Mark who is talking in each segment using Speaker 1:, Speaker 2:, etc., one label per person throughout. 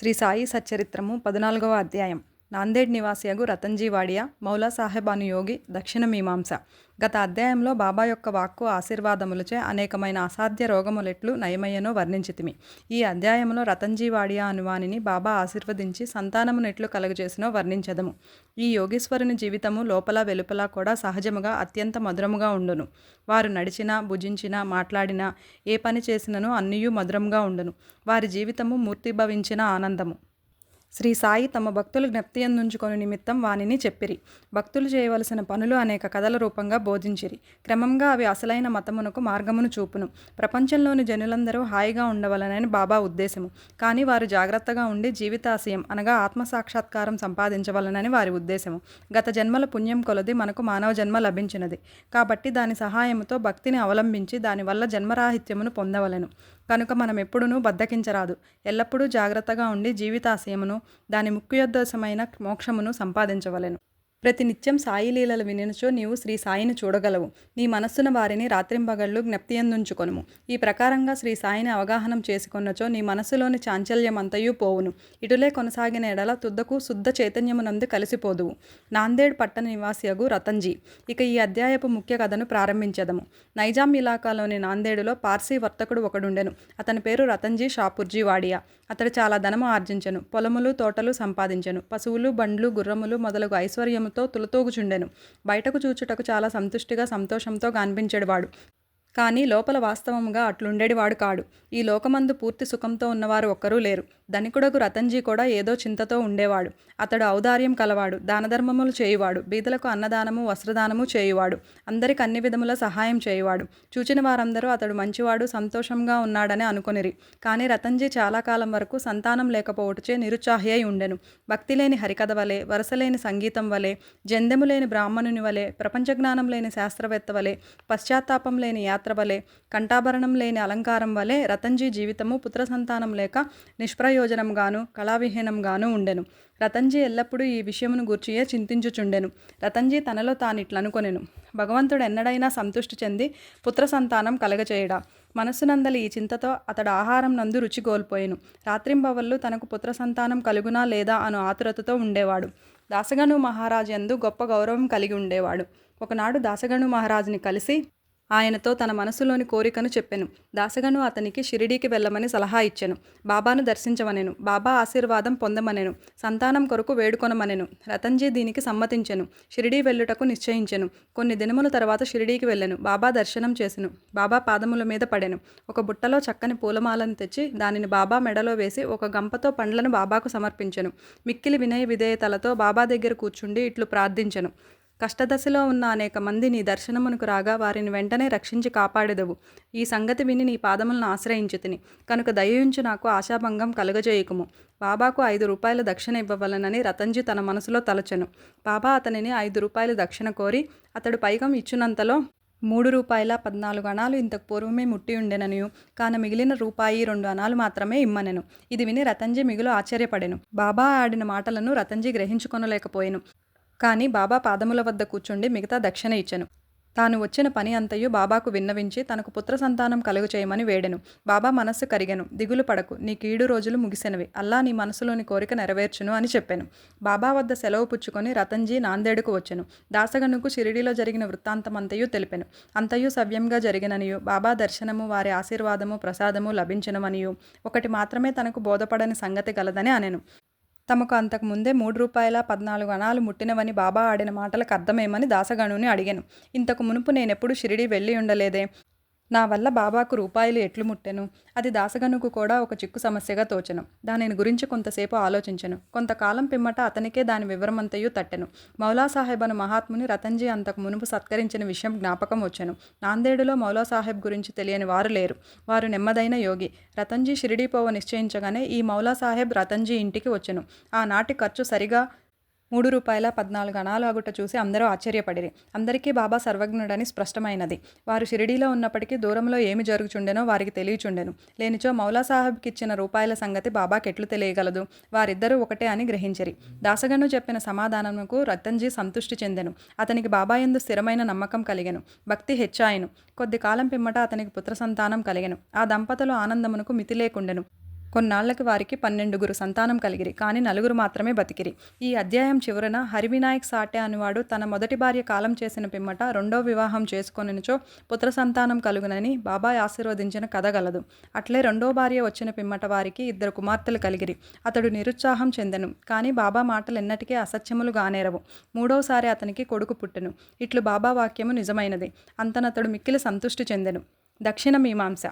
Speaker 1: శ్రీ సాయి సచ్చరిత్రము 14వ అధ్యాయం. నాందేడ్ నివాసియగు రతన్జీ వాడియా, మౌలా సాహెబ్ అను యోగి, దక్షిణ మీమాంస. గత అధ్యాయంలో బాబా యొక్క వాక్కు ఆశీర్వాదములచే అనేకమైన అసాధ్య రోగములెట్లు నయమయ్యనో వర్ణించితిమి. ఈ అధ్యాయంలో రతన్జీ వాడియా అనువానిని బాబా ఆశీర్వదించి సంతానమునెట్లు కలుగజేసినో వర్ణించదము. ఈ యోగీశ్వరుని జీవితము లోపల వెలుపల కూడా సహజముగా అత్యంత మధురముగా ఉండును. వారు నడిచినా, భుజించినా, మాట్లాడినా, ఏ పని చేసినను అన్నియూ మధురముగా ఉండును. వారి జీవితము మూర్తిభవించిన ఆనందము. శ్రీ సాయి తమ భక్తులు జ్ఞప్తియందుంచుకొను నిమిత్తం వానిని చెప్పిరి. భక్తులు చేయవలసిన పనులు అనేక కథల రూపంగా బోధించిరి. క్రమంగా అవి అసలైన మతమునకు మార్గమును చూపును. ప్రపంచంలోని జనులందరూ హాయిగా ఉండవలనని బాబా ఉద్దేశము. కానీ వారు జాగ్రత్తగా ఉండి జీవితాశయం అనగా ఆత్మసాక్షాత్కారం సంపాదించవలనని వారి ఉద్దేశము. గత జన్మల పుణ్యం కొలది మనకు మానవ జన్మ లభించినది. కాబట్టి దాని సహాయముతో భక్తిని అవలంబించి దానివల్ల జన్మరాహిత్యమును పొందవలెను. కనుక మనం ఎప్పుడునూ బద్దకించరాదు. ఎల్లప్పుడూ జాగ్రత్తగా ఉండి జీవితాశయమును, దాని ముఖ్యోద్దేశమైన మోక్షమును సంపాదించవలెను. ప్రతినిత్యం సాయి లీలలు వినినచో నీవు శ్రీ సాయిని చూడగలవు. నీ మనస్సున వారిని రాత్రింబగళ్ళు జ్ఞప్తియందుంచుకొనుము. ఈ ప్రకారంగా శ్రీ సాయిని అవగాహనం చేసుకొన్నచో నీ మనస్సులోని చాంచల్యమంతయు పోవును. ఇటులే కొనసాగిన ఎడల తుద్దకు శుద్ధ చైతన్యమునందు కలిసిపోదువు. నాందేడ్ పట్టణ నివాసియగు రతన్జీ. ఇక ఈ అధ్యాయపు ముఖ్య కథను ప్రారంభించదము. నైజాం ఇలాకాలోని నాందేడులో పార్సీ వర్తకుడు ఒకడుండెను. అతని పేరు రతన్జీ షాపూర్జీ వాడియా. అతడు చాలా ధనము ఆర్జించెను. పొలములు, తోటలు సంపాదించెను. పశువులు, బండ్లు, గుర్రములు మొదలగు ఐశ్వర్యముతో తులతూగుచుండెను. బయటకు చూచుటకు చాలా సంతుష్టిగా, సంతోషంతో కనిపించెడువాడు. కానీ లోపల వాస్తవముగా అట్లుండేడివాడు కాడు. ఈ లోకమందు పూర్తి సుఖంతో ఉన్నవారు ఒక్కరూ లేరు. ధనికుడగు రతన్జీ కూడా ఏదో చింతతో ఉండేవాడు. అతడు ఔదార్యం కలవాడు, దానధర్మములు చేయువాడు, బీదలకు అన్నదానము, వస్త్రదానము చేయువాడు, అందరికి అన్ని విధముల సహాయం చేయువాడు. చూచిన వారందరూ అతడు మంచివాడు, సంతోషంగా ఉన్నాడని అనుకొనిరి. కానీ రతన్జీ చాలా కాలం వరకు సంతానం లేకపోవటచే నిరుత్సాహి అయి ఉండెను. భక్తి లేని హరికథ వలె, వరసలేని సంగీతం వలె, జందెము లేని బ్రాహ్మణుని వలె, ప్రపంచజ్ఞానం లేని శాస్త్రవేత్త వలె, పశ్చాత్తాపం లేని యాత్ర వలె, కంఠాభరణం లేని అలంకారం వలె రతన్జీ జీవితము పుత్ర సంతానం లేక నిష్ప్రయోజనంగాను, కళావిహీనంగాను ఉండెను. రతన్జీ ఎల్లప్పుడూ ఈ విషయమును గూర్చియే చింతించుచుండెను. రతన్జీ తనలో తానిట్లనుకొనెను. భగవంతుడు ఎన్నడైనా సంతృష్టి చెంది పుత్ర సంతానం కలగచేయడా? మనస్సునందలి ఈ చింతతో అతడు ఆహారం నందు రుచి కోల్పోయెను. రాత్రింబవళ్ళు తనకు పుత్ర సంతానం కలుగునా లేదా అను ఆతురతతో ఉండేవాడు. దాసగను మహారాజు యందు గొప్ప గౌరవం కలిగి ఉండేవాడు. ఒకనాడు దాసగను మహారాజుని కలిసి ఆయనతో తన మనసులోని కోరికను చెప్పెను. దాసగను అతనికి షిరిడీకి వెళ్ళమని సలహా ఇచ్చెను. బాబాను దర్శించమనెను. బాబా ఆశీర్వాదం పొందమనెను. సంతానం కొరకు వేడుకొనమనెను. రతన్జీ దీనికి సమ్మతించెను. షిరిడీ వెళ్ళుటకు నిశ్చయించెను. కొన్ని దినముల తర్వాత షిరిడీకి వెళ్ళెను. బాబా దర్శనం చేసెను. బాబా పాదముల మీద పడెను. ఒక బుట్టలో చక్కని పూలమాలను తెచ్చి దానిని బాబా మెడలో వేసి ఒక గంపతో పండ్లను బాబాకు సమర్పించెను. మిక్కిలి వినయ విధేయతలతో బాబా దగ్గర కూర్చుండి ఇట్లు ప్రార్థించెను. కష్టదశలో ఉన్న అనేక మంది నీ దర్శనమునకు రాగా వారిని వెంటనే రక్షించి కాపాడెదవు. ఈ సంగతి విని నీ పాదములను ఆశ్రయించితిని. కనుక దయయుంచి నాకు ఆశాభంగం కలుగజేయకుము. బాబాకు 5 రూపాయల దక్షిణ ఇవ్వవలనని రతన్జీ తన మనసులో తలచెను. బాబా అతనిని 5 రూపాయలు దక్షిణ కోరి అతడు పైకం ఇచ్చునంతలో 3 రూపాయల 14 అణాలు ఇంతకు పూర్వమే ముట్టి ఉండెననియు, కాన మిగిలిన రూపాయి 2 అణాలు మాత్రమే ఇమ్మనెను. ఇది విని రతన్జీ మిగులు ఆశ్చర్యపడెను. బాబా ఆడిన మాటలను రతన్జీ గ్రహించుకొనలేకపోయెను. కానీ బాబా పాదముల వద్ద కూర్చుండి మిగతా దక్షిణ ఇచ్చెను. తాను వచ్చిన పని అంతయు బాబాకు విన్నవించి తనకు పుత్ర సంతానం కలుగు చేయమని వేడెను. బాబా మనస్సు కరిగెను. దిగులు పడకు, నీ కీడు రోజులు ముగిసినవి. అల్లా నీ మనసులోని కోరిక నెరవేర్చును అని చెప్పెను. బాబా వద్ద సెలవు పుచ్చుకొని రతన్జీ నాందేడుకు వచ్చెను. దాసగనుకు షిరిడీలో జరిగిన వృత్తాంతమంతయు తెలిపెను. అంతయు సవ్యంగా జరిగిననియు, బాబా దర్శనము, వారి ఆశీర్వాదము, ప్రసాదము లభించినవనియు, ఒకటి మాత్రమే తనకు బోధపడని సంగతి గలదని అనెను. తమకు అంతకు ముందే 3 రూపాయల 14 అణాలు ముట్టినవని బాబా ఆడిన మాటలకు అర్థమేమని దాసగనుని అడిగాను. ఇంతకు మునుపు నేనెప్పుడు షిరిడీ వెళ్ళి ఉండలేదే. నా వల్ల బాబాకు రూపాయలు ఎట్లు ముట్టెను? అది దాసగనుకు కూడా ఒక చిక్కు సమస్యగా తోచెను. దానిని గురించి కొంతసేపు ఆలోచించెను. కొంతకాలం పిమ్మట అతనికే దాని వివరమంతయు తట్టెను. మౌలా సాహెబ్ అను మహాత్ముని రతన్జీ అంతకు మునుపు సత్కరించిన విషయం జ్ఞాపకం వచ్చెను. నాందేడులో మౌలా సాహెబ్ గురించి తెలియని వారు లేరు. వారు నెమ్మదైన యోగి. రతన్జీ షిరిడీ పోవ నిశ్చయించగానే ఈ మౌలా సాహెబ్ రతన్జీ ఇంటికి వచ్చెను. ఆనాటి ఖర్చు సరిగా 3 రూపాయల 14 అణాలు అగుట చూసి అందరూ ఆశ్చర్యపడిరి. అందరికీ బాబా సర్వజ్ఞుడని స్పష్టమైనది. వారు షిరిడీలో ఉన్నప్పటికీ దూరంలో ఏమి జరుగుచుండెనో వారికి తెలియచుండెను. లేనిచో మౌలా సాహెబ్కి ఇచ్చిన రూపాయల సంగతి బాబాకెట్లు తెలియగలదు? వారిద్దరూ ఒకటే అని గ్రహించిరి. దాసగను చెప్పిన సమాధానముకు రతన్జీ సంతృష్టి చెందెను. అతనికి బాబా యందు స్థిరమైన నమ్మకం కలిగెను. భక్తి హెచ్చాయెను. కొద్ది కాలం పిమ్మట అతనికి పుత్ర సంతానం కలిగెను. ఆ దంపతులు ఆనందమునకు మితి లేకుండెను. కొన్నాళ్లకి వారికి 12 సంతానం కలిగిరి. కాని 4 మాత్రమే బతికిరి. ఈ అధ్యాయం చివరన హరివినాయక్ సాటే అనువాడు తన మొదటి భార్య కాలం చేసిన పిమ్మట రెండో వివాహం చేసుకొనినచో పుత్ర సంతానం కలుగునని బాబాయ్ ఆశీర్వదించిన కథ గలదు. అట్లే రెండో భార్య వచ్చిన పిమ్మట వారికి 2 కుమార్తెలు కలిగిరి. అతడు నిరుత్సాహం చెందెను. కాని బాబా మాటలెన్నటికీ అసత్యములు గానేరవు. మూడోసారి అతనికి కొడుకు పుట్టెను. ఇట్లు బాబా వాక్యము నిజమైనది. అంతనతడు మిక్కిలి సంతుష్టి చెందెను. దక్షిణ మీమాంస.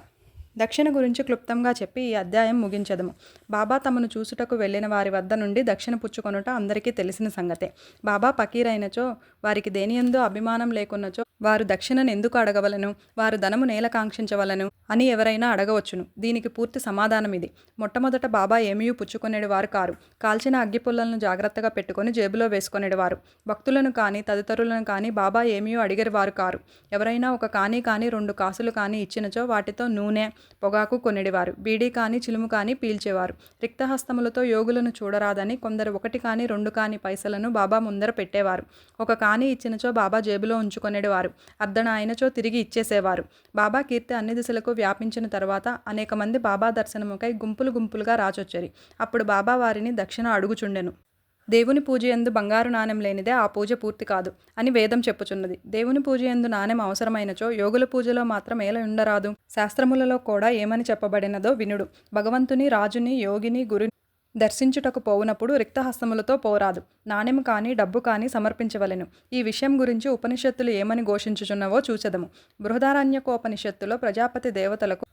Speaker 1: దక్షిణ గురించి క్లుప్తంగా చెప్పి ఈ అధ్యాయం ముగించెదము. బాబా తమను చూసుటకు వెళ్ళిన వారి వద్ద నుండి దక్షిణ పుచ్చుకొనుట అందరికీ తెలిసిన సంగతే. బాబా పకీరైనచో, వారికి దేనియందు అభిమానం లేకున్నచో వారు దక్షిణను ఎందుకు అడగవలను, వారు ధనము నేల కాంక్షించవలను అని ఎవరైనా అడగవచ్చును. దీనికి పూర్తి సమాధానం ఇది. మొట్టమొదట బాబా ఏమీ పుచ్చుకొనేవారు కారు. కాల్చిన అగ్గిపుల్లలను జాగ్రత్తగా పెట్టుకొని జేబులో వేసుకొనేవారు. భక్తులను కానీ తదితరులను కానీ బాబా ఏమీ అడిగేవారు కారు. ఎవరైనా ఒక కాని 2 కాసులు కానీ ఇచ్చినచో వాటితో నూనె, పొగాకు కొనేవారు. బీడీ కానీ చిలుము కానీ పీల్చేవారు. రిక్తహస్తములతో యోగులను చూడరాదని కొందరు 1 కానీ 2 కానీ పైసలను బాబా ముందర పెట్టేవారు. ఒక కాని ఇచ్చినచో బాబా జేబులో ఉంచుకొనేవారు. అర్ధన అయినచో తిరిగి ఇచ్చేసేవారు. బాబా కీర్తి అన్ని దిశలకు వ్యాపించిన తర్వాత అనేక మంది బాబా దర్శనముకై గుంపులుగా రాచొచ్చరి. అప్పుడు బాబా వారిని దక్షిణ అడుగుచుండెను. దేవుని పూజయందు బంగారు నాణెం లేనిదే ఆ పూజ పూర్తి కాదు అని వేదం చెప్పుచున్నది. దేవుని పూజయందు నాణెం అవసరమైనచో యోగుల పూజలో మాత్రం ఏల ఉండరాదు? శాస్త్రములలో కూడా ఏమని చెప్పబడినదో వినుడు. భగవంతుని, రాజుని, యోగిని, గురుని దర్శించుటకు పోవునప్పుడు రిక్తహస్తములతో పోరాదు. నాణెము కానీ డబ్బు కానీ సమర్పించవలెను. ఈ విషయం గురించి ఉపనిషత్తులు ఏమని ఘోషించుచున్నవో చూచెదము. బృహదారణ్యకోపనిషత్తులో ప్రజాపతి దేవతలకు,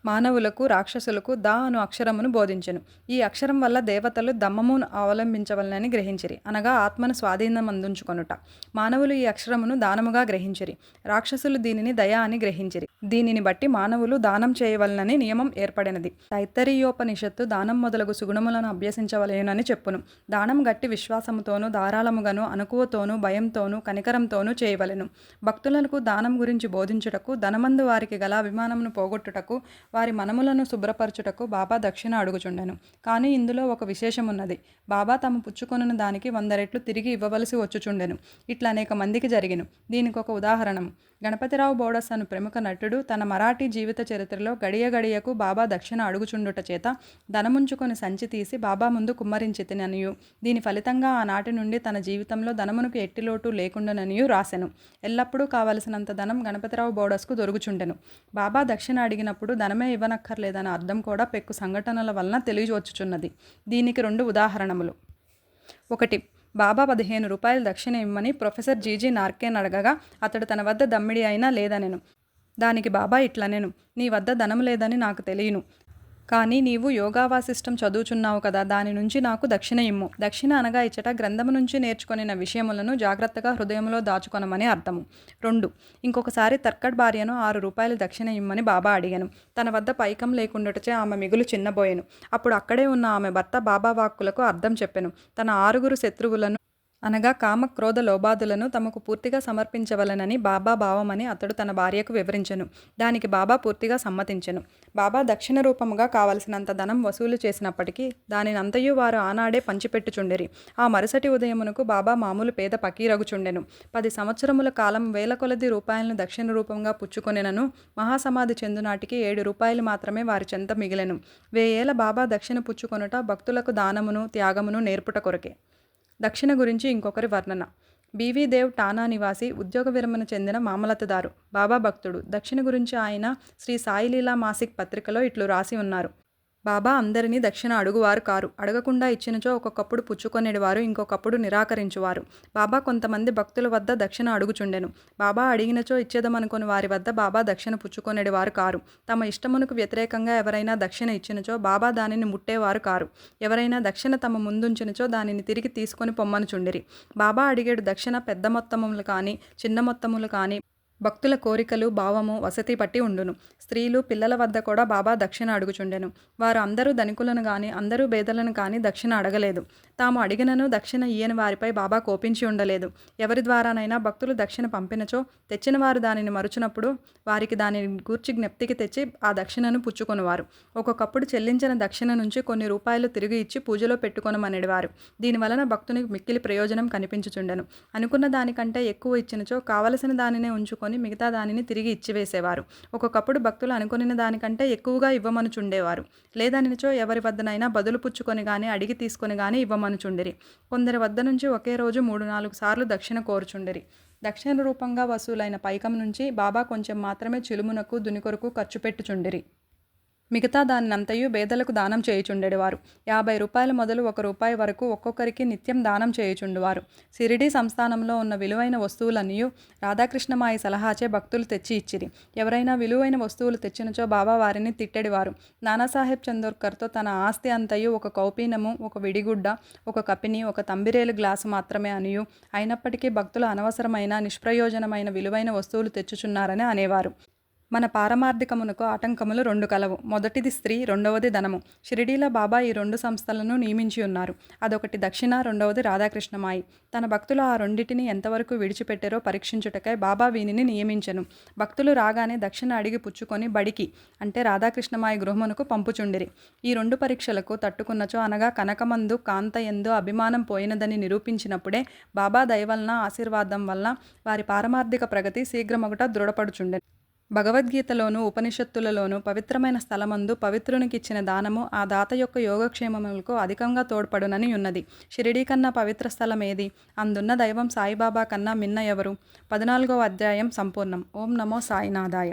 Speaker 1: మానవులకు, రాక్షసులకు దా అను అక్షరమును బోధించెను. ఈ అక్షరం వల్ల దేవతలు దమ్మమును అవలంబించవలనని గ్రహించిరి, అనగా ఆత్మను స్వాధీనమందుంచుకొనుట. మానవులు ఈ అక్షరమును దానముగా గ్రహించిరి. రాక్షసులు దీనిని దయ అని గ్రహించిరి. దీనిని బట్టి మానవులు దానం చేయవలనని నియమం ఏర్పడినది. తైత్తరీయోపనిషత్తు దానం మొదలగు సుగుణములను అభ్యసించవలెనని చెప్పును. దానం గట్టి విశ్వాసముతోనూ, ధారాళముగాను, అనుకువతోనూ, భయంతోనూ, కనికరంతోనూ చేయవలెను. భక్తులకు దానం గురించి బోధించుటకు, ధనమందు వారికి గల అభిమానమును పోగొట్టుటకు, వారి మనములను శుభ్రపరచుటకు బాబా దక్షిణ అడుగుచుండెను. కానీ ఇందులో ఒక విశేషమున్నది. బాబా తమ పుచ్చుకొనున్న దానికి 100 రెట్లు తిరిగి ఇవ్వవలసి వచ్చుచుండెను. ఇట్లా అనేక మందికి జరిగెను. దీనికి ఒక ఉదాహరణము. గణపతిరావు బోడస్ అను ప్రముఖ నటుడు తన మరాఠీ జీవిత చరిత్రలో గడియకు బాబా దక్షిణ అడుగుచుండుట చేత ధనముంచుకొని సంచి తీసి బాబా ముందు కుమ్మరించితిననియు, దీని ఫలితంగా ఆనాటి నుండి తన జీవితంలో ధనమునకు ఎట్టిలోటు లేకుండాననియు రాసెను. ఎల్లప్పుడూ కావలసినంత ధనం గణపతిరావు బోడస్కు దొరుకుచుండెను. బాబా దక్షిణ అడిగినప్పుడు ధనమే ఇవ్వనక్కర్లేదన్న అర్థం కూడా పెక్కు సంఘటనల వలన తెలియవచ్చుచున్నది. దీనికి 2 ఉదాహరణములు. 1. బాబా 15 రూపాయలు దక్షిణ ఇమ్మని ప్రొఫెసర్ జీజీ నార్కేన్ అడగగా అతడు తన వద్ద దమ్మిడి అయినా లేదనెను. దానికి బాబా ఇట్లనెను, నీ వద్ద ధనము లేదని నాకు తెలియను. కానీ నీవు యోగావాసిష్టం చదువుచున్నావు కదా, దాని నుంచి నాకు దక్షిణ ఇమ్ము. దక్షిణ అనగా ఇచ్చట గ్రంథము నుంచి నేర్చుకొనిన విషయములను జాగ్రత్తగా హృదయంలో దాచుకొనమని అర్థము. 2. ఇంకొకసారి తర్కడ్ భార్యను 6 రూపాయలు దక్షిణ ఇమ్మని బాబా అడిగాను. తన వద్ద పైకం లేకుండాటచే ఆమె మిగులు చిన్నబోయెను. అప్పుడు అక్కడే ఉన్న ఆమె భర్త బాబా వాక్కులకు అర్థం చెప్పెను. తన 6 శత్రువులను అనగా కామ, క్రోధ, లోబాదులను తమకు పూర్తిగా సమర్పించవలనని బాబా భావమని అతడు తన భార్యకు వివరించెను. దానికి బాబా పూర్తిగా సమ్మతించెను. బాబా దక్షిణ రూపముగా కావలసినంత ధనం వసూలు చేసినప్పటికీ దానినంతయు వారు ఆనాడే పంచిపెట్టుచుండిరి. ఆ మరుసటి ఉదయమునకు బాబా మామూలు పేద పకీరగుచుండెను. 10 సంవత్సరముల కాలం వేల కొలది రూపాయలను దక్షిణ రూపంగా పుచ్చుకొనెనను. మహాసమాధి చెందునాటికి 7 రూపాయలు మాత్రమే వారి చెంత మిగిలెను. 1000 ఏళ్ల బాబా దక్షిణ పుచ్చుకొనుట భక్తులకు దానమును, త్యాగమును నేర్పుట కొరకే. దక్షిణ గురించి ఇంకొకరి వర్ణన. బీవీ దేవ్ టానా నివాసి, ఉద్యోగ విరమణ చెందిన మామలతదారు, బాబా భక్తుడు. దక్షిణ గురించి ఆయన శ్రీ సాయిలీలా మాసిక్ పత్రికలో ఇట్లు రాసి ఉన్నారు. బాబా అందరినీ దక్షిణ అడుగువారు కారు. అడగకుండా ఇచ్చినచో ఒక్కొక్కప్పుడు పుచ్చుకొనేవారు, ఇంకొకప్పుడు నిరాకరించువారు. బాబా కొంతమంది భక్తుల వద్ద దక్షిణ అడుగుచుండెను. బాబా అడిగినచో ఇచ్చేదమనుకుని వారి వద్ద బాబా దక్షిణ పుచ్చుకొనేవారు కారు. తమ ఇష్టమునకు వ్యతిరేకంగా ఎవరైనా దక్షిణ ఇచ్చినచో బాబా దానిని ముట్టేవారు కారు. ఎవరైనా దక్షిణ తమ ముందుంచినచో దానిని తిరిగి తీసుకొని పొమ్మనుచుండిరి. బాబా అడిగేడు దక్షిణ పెద్ద మొత్తములు కానీ, చిన్న మొత్తములు కానీ, భక్తుల కోరికలు, భావము, వసతి పట్టి ఉండును. స్త్రీలు, పిల్లల వద్ద కూడా బాబా దక్షిణ అడుగుచుండెను. వారు అందరూ ధనికులను కానీ, అందరూ బేదలను కానీ దక్షిణ అడగలేదు. తాము అడిగినను దక్షిణ ఇయ్యని వారిపై బాబా కోపించి ఉండలేదు. ఎవరి ద్వారానైనా భక్తులు దక్షిణ పంపినచో తెచ్చిన వారు దానిని మరుచునప్పుడు వారికి దానిని గూర్చి జ్ఞప్తికి తెచ్చి ఆ దక్షిణను పుచ్చుకొనువారు. ఒక్కొక్కప్పుడు చెల్లించిన దక్షిణ నుంచి కొన్ని రూపాయలు తిరిగి ఇచ్చి పూజలో పెట్టుకొనమనేవారు. దీనివలన భక్తునికి మిక్కిలి ప్రయోజనం కనిపించుచుండెను. అనుకున్న దానికంటే ఎక్కువ ఇచ్చినచో కావలసిన దానినే ఉంచుకొని తీసుకొని మిగతా దానిని తిరిగి ఇచ్చివేసేవారు. ఒక్కొక్కప్పుడు భక్తులు అనుకున్న దానికంటే ఎక్కువగా ఇవ్వమనుచుండేవారు. లేదనిచో ఎవరి వద్దనైనా బదులు పుచ్చుకొని గాని అడిగి తీసుకొని గాని ఇవ్వమనుచుండిరి. కొందరి వద్ద నుంచి ఒకే రోజు 3-4 సార్లు దక్షిణ కోరుచుండిరి. దక్షిణ రూపంగా వసూలైన పైకం నుంచి బాబా కొంచెం మాత్రమే చిలుమునకు దునికొరకు ఖర్చు పెట్టుచుండిరి. మిగతా దానినంతయు పేదలకు దానం చేయుచుండెడివారు. 50 రూపాయలు మొదలు ₹1 వరకు ఒక్కొక్కరికి నిత్యం దానం చేయుచుండువారు. షిరిడీ సంస్థానంలో ఉన్న విలువైన వస్తువులన్నీయు రాధాకృష్ణమాయి సలహాచే భక్తులు తెచ్చి ఇచ్చిరి. ఎవరైనా విలువైన వస్తువులు తెచ్చినచో బాబా వారిని తిట్టెడివారు. నానాసాహెబ్ చందోర్కర్తో తన ఆస్తి అంతయు ఒక కౌపీనము, ఒక విడిగుడ్డ, ఒక కపిని, ఒక తంబిరేలు గ్లాసు మాత్రమే అనియు, అయినప్పటికీ భక్తులు అనవసరమైన నిష్ప్రయోజనమైన విలువైన వస్తువులు తెచ్చుచున్నారని అనేవారు. మన పారమార్థికమునకు ఆటంకములు 2 కలవు. మొదటిది స్త్రీ, రెండవది ధనము. షిరిడీలో బాబా ఈ 2 సంస్థలను నియమించి ఉన్నారు. అదొకటి దక్షిణ, రెండవది రాధాకృష్ణమాయి. తన భక్తులు ఆ రెండిటిని ఎంతవరకు విడిచిపెట్టారో పరీక్షించుటకై బాబా వీనిని నియమించెను. భక్తులు రాగానే దక్షిణ అడిగి పుచ్చుకొని బడికి అంటే రాధాకృష్ణమాయి గృహమునకు పంపుచుండిరి. ఈ 2 పరీక్షలకు తట్టుకున్నచో అనగా కనకమందు కాంతయందు అభిమానం పోయినదని నిరూపించినప్పుడే బాబా దయవలన ఆశీర్వాదం వలన వారి పారమార్థిక ప్రగతి శీఘ్రమగుట దృఢపడుచుండెను. భగవద్గీతలోను ఉపనిషత్తులలోను పవిత్రమైన స్థలమందు పవిత్రునికిచ్చిన దానము ఆ దాత యొక్క యోగక్షేమములకు అధికంగా తోడ్పడునని ఉన్నది. షిరిడీ కన్నా పవిత్ర స్థలం ఏది? అందున్న దైవం సాయిబాబా కన్నా మిన్న ఎవరు? 14వ అధ్యాయం సంపూర్ణం. ఓం నమో సాయినాథాయ.